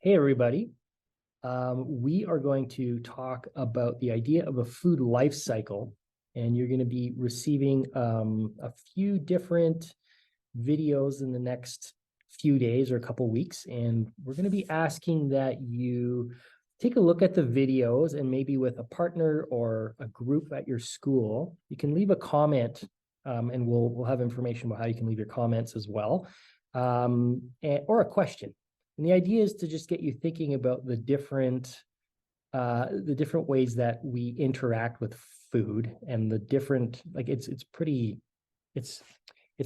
Hey, everybody. We are going to talk about the idea of a food life cycle, and you're going to be receiving a few different videos in the next few days or a couple weeks. And we're going to be asking that you take a look at the videos, and maybe with a partner or a group at your school, you can leave a comment, and we'll have information about how you can leave your comments as well, or a question. And the idea is to just get you thinking about the different ways that we interact with food, and the different, like it's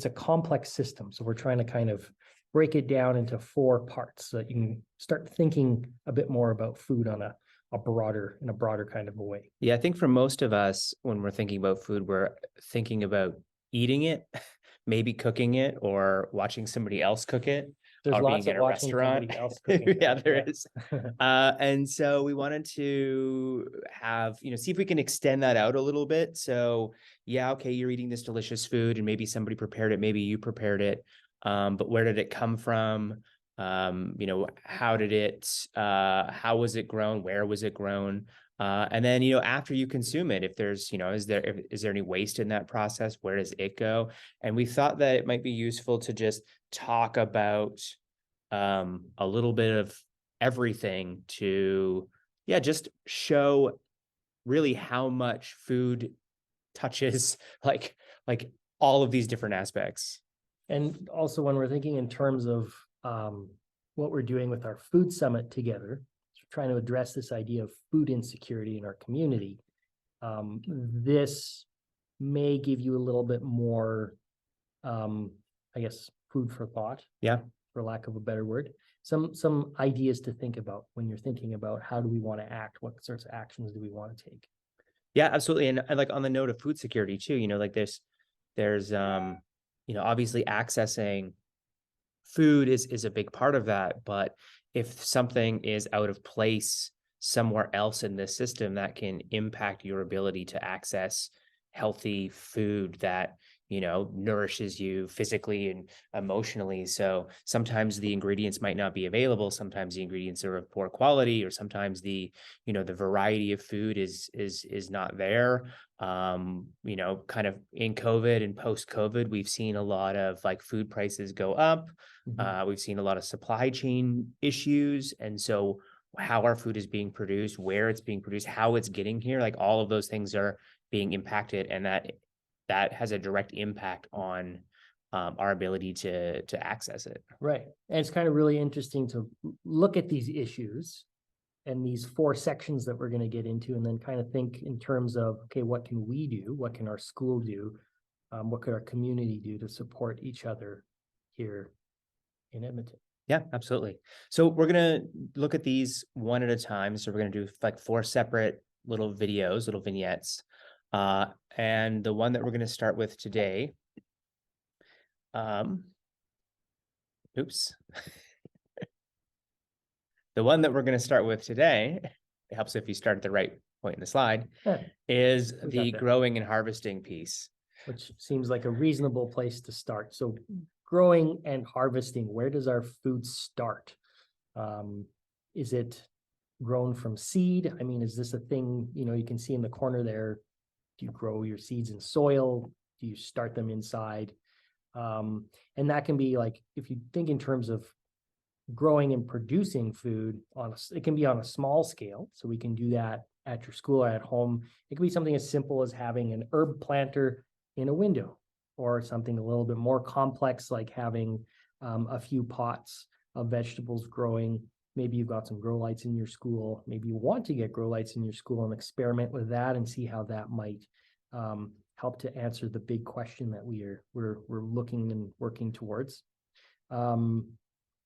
a complex system. So we're trying to kind of break it down into four parts so that you can start thinking a bit more about food on a broader kind of a way. Yeah, I think for most of us, when we're thinking about food, we're thinking about eating it, maybe cooking it, or watching somebody else cook it, There's or lots being of at a watching restaurant. somebody else cooking. Yeah, there is. And so we wanted to have, see if we can extend that out a little bit. So yeah, okay, you're eating this delicious food and maybe somebody prepared it, maybe you prepared it. But where did it come from? How was it grown? Where was it grown? And then, after you consume it, if there's, is there any waste in that process? Where does it go? And we thought that it might be useful to just talk about a little bit of everything to, just show really how much food touches like all of these different aspects. And also, when we're thinking in terms of what we're doing with our food summit together, so trying to address this idea of food insecurity in our community, this may give you a little bit more, I guess, food for thought. Yeah. For lack of a better word, some ideas to think about when you're thinking about how do we want to act, what sorts of actions do we want to take. Yeah, absolutely. And like on the note of food security too, like there's obviously accessing food is a big part of that. But if something is out of place somewhere else in this system, that can impact your ability to access healthy food that nourishes you physically and emotionally. So sometimes the ingredients might not be available. Sometimes the ingredients are of poor quality, or sometimes the variety of food is not there. Kind of in COVID and post-COVID, we've seen a lot of like food prices go up. We've seen a lot of supply chain issues. And so how our food is being produced, where it's being produced, how it's getting here, like all of those things are being impacted. And that has a direct impact on our ability to access it. Right. And it's kind of really interesting to look at these issues and these four sections that we're going to get into, and then kind of think in terms of, okay, what can we do? What can our school do? What could our community do to support each other here in Edmonton? Yeah, absolutely. So we're going to look at these one at a time. So we're going to do like four separate little videos, little vignettes. And the one that we're going to start with today, oops. The one that we're going to start with today, it helps if you start at the right point in the slide, is the growing and harvesting piece. Which seems like a reasonable place to start. So growing and harvesting, where does our food start? Is it grown from seed? I mean, is this a thing, you can see in the corner there, do you grow your seeds in soil? Do you start them inside? And that can be like, if you think in terms of growing and producing food it can be on a small scale. So we can do that at your school or at home. It can be something as simple as having an herb planter in a window, or something a little bit more complex, like having a few pots of vegetables growing. Maybe you've got some grow lights in your school. Maybe you want to get grow lights in your school and experiment with that and see how that might help to answer the big question that we're looking and working towards.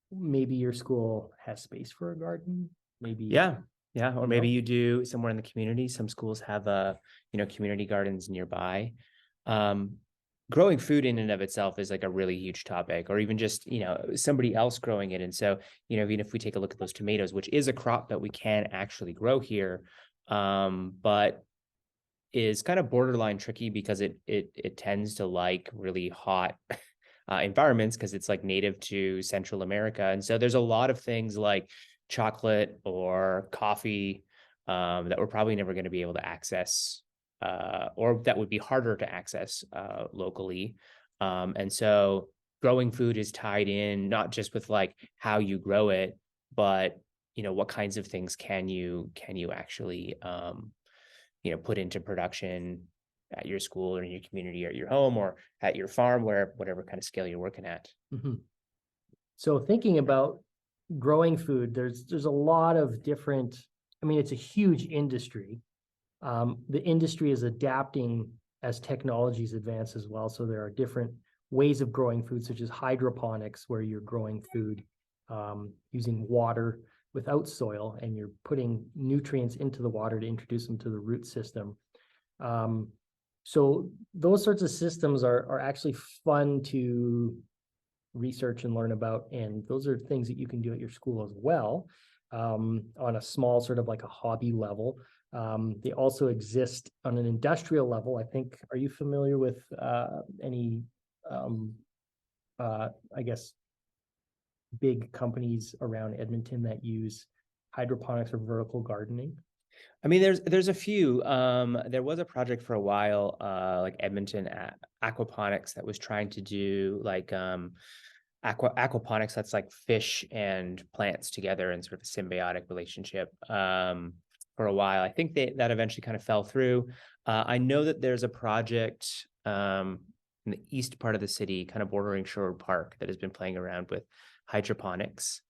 Maybe your school has space for a garden. Maybe or maybe you do somewhere in the community. Some schools have community gardens nearby. Growing food in and of itself is like a really huge topic, or even just, somebody else growing it. And so, even if we take a look at those tomatoes, which is a crop that we can actually grow here, but is kind of borderline tricky because it tends to like really hot environments, because it's like native to Central America. And so there's a lot of things like chocolate or coffee that we're probably never going to be able to access, or that would be harder to access locally. And so growing food is tied in not just with like how you grow it, but what kinds of things can you actually put into production at your school or in your community or at your home or at your farm, where whatever kind of scale you're working at. Mhm. So thinking about growing food, there's a lot of different, I mean, it's a huge industry. The industry is adapting as technologies advance as well. So there are different ways of growing food, such as hydroponics, where you're growing food using water without soil, and you're putting nutrients into the water to introduce them to the root system. So those sorts of systems are actually fun to research and learn about, and those are things that you can do at your school as well, on a small sort of like a hobby level. They also exist on an industrial level. I think, are you familiar with any, I guess, big companies around Edmonton that use hydroponics or vertical gardening? I mean, there's a few. There was a project for a while, like Edmonton Aquaponics, that was trying to do like aquaponics that's like fish and plants together in sort of a symbiotic relationship. For a while, I think that eventually kind of fell through. I know that there's a project in the east part of the city, kind of bordering Sherwood Park, that has been playing around with hydroponics.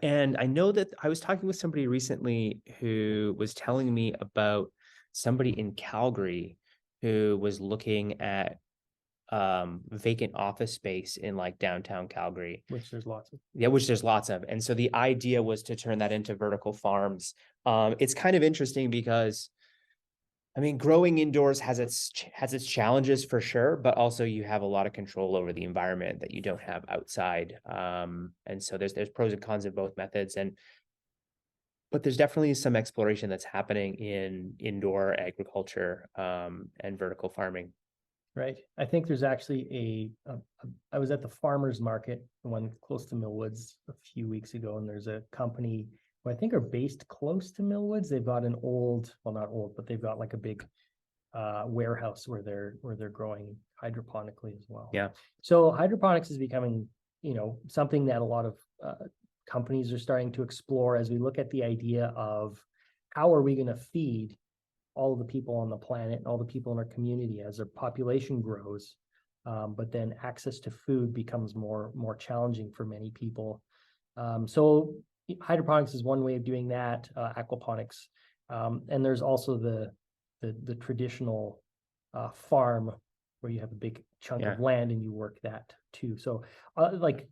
And I know that I was talking with somebody recently who was telling me about somebody in Calgary who was looking at vacant office space in like downtown Calgary. Which there's lots of. Yeah, which there's lots of. And so the idea was to turn that into vertical farms. It's kind of interesting because I mean, growing indoors has its challenges for sure, but also you have a lot of control over the environment that you don't have outside. And so there's pros and cons of both methods, but there's definitely some exploration that's happening in indoor agriculture and vertical farming. Right. I think there's actually I was at the farmers market, the one close to Millwoods, a few weeks ago, and there's a company who I think are based close to Millwoods. They've got an old, well, not old, but they've got like a big warehouse where they're growing hydroponically as well. Yeah. So hydroponics is becoming, something that a lot of companies are starting to explore as we look at the idea of how are we going to feed all of the people on the planet and all the people in our community as their population grows. But then access to food becomes more challenging for many people. So hydroponics is one way of doing that, aquaponics. And there's also the traditional farm where you have a big chunk of land and you work that too. So like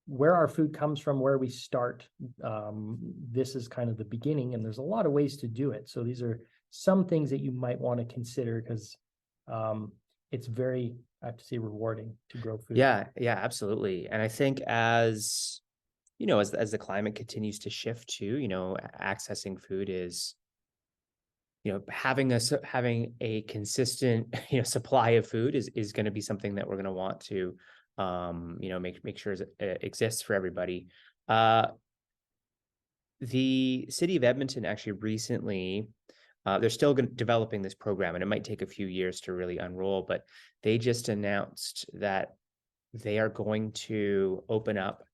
where our food comes from, where we start, this is kind of the beginning, and there's a lot of ways to do it. So these are some things that you might want to consider, because it's very, I have to say, rewarding to grow food. Yeah, absolutely. And I think as the climate continues to shift too, accessing food is, having a consistent, supply of food is going to be something that we're going to want to, make sure it exists for everybody. The city of Edmonton actually recently, they're still developing this program, and it might take a few years to really unroll, but they just announced that they are going to open up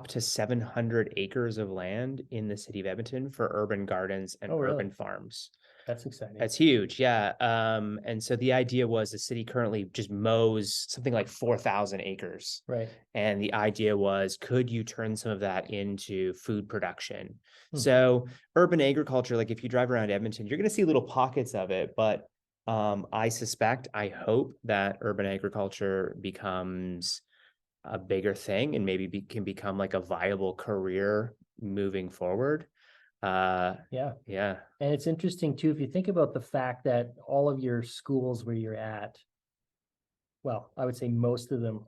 to 700 acres of land in the city of Edmonton for urban gardens and urban farms. That's exciting. That's huge. Yeah. And so the idea was the city currently just mows something like 4,000 acres. Right. And the idea was, could you turn some of that into food production? So urban agriculture, like if you drive around Edmonton, you're going to see little pockets of it, but I hope that urban agriculture becomes a bigger thing and maybe can become like a viable career moving forward. Yeah. And it's interesting too, if you think about the fact that all of your schools where you're at, well, I would say most of them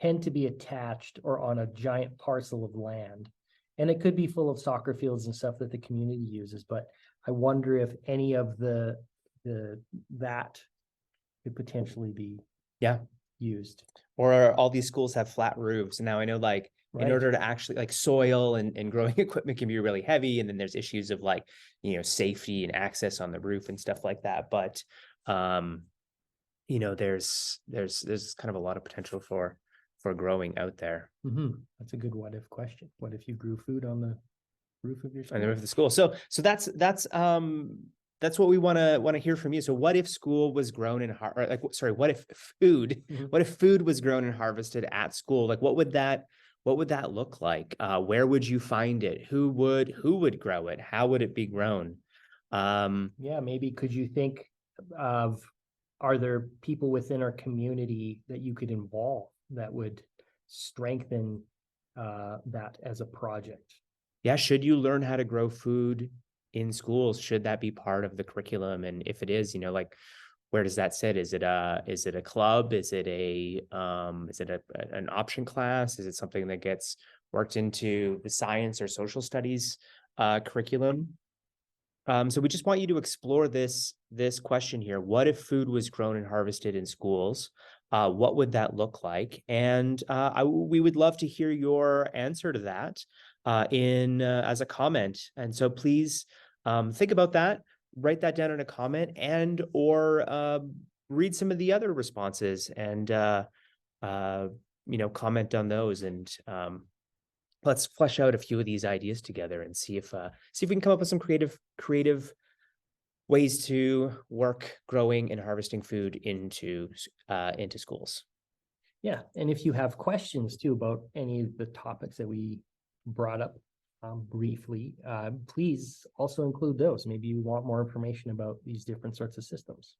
tend to be attached or on a giant parcel of land. And it could be full of soccer fields and stuff that the community uses, but I wonder if any of that could potentially be used. Or all these schools have flat roofs. And now I know like in Right. order to actually like soil and growing equipment can be really heavy. And then there's issues of like, safety and access on the roof and stuff like that. But, there's kind of a lot of potential for growing out there That's a good what if question. What if you grew food on the roof of your on the school? roof of the school. So that's what we want to hear from you. So what if school was grown in what if food Mhm. what if food was grown and harvested at school? Like what would that look like? Where would you find it? Who would grow it? How would it be grown? Yeah, maybe could you think of, are there people within our community that you could involve that would strengthen that as a project? Yeah, should you learn how to grow food in schools? Should that be part of the curriculum? And if it is, like where does that sit? Is it a club? Is it an option class? Is it something that gets worked into the science or social studies curriculum? So we just want you to explore this question here. What if food was grown and harvested in schools? What would that look like? And we would love to hear your answer to that in as a comment. And so please think about that, write that down in a comment, and or read some of the other responses and comment on those, and let's flesh out a few of these ideas together and see if we can come up with some creative ways to work growing and harvesting food into schools. Yeah, and if you have questions too about any of the topics that we brought up briefly, please also include those. Maybe you want more information about these different sorts of systems.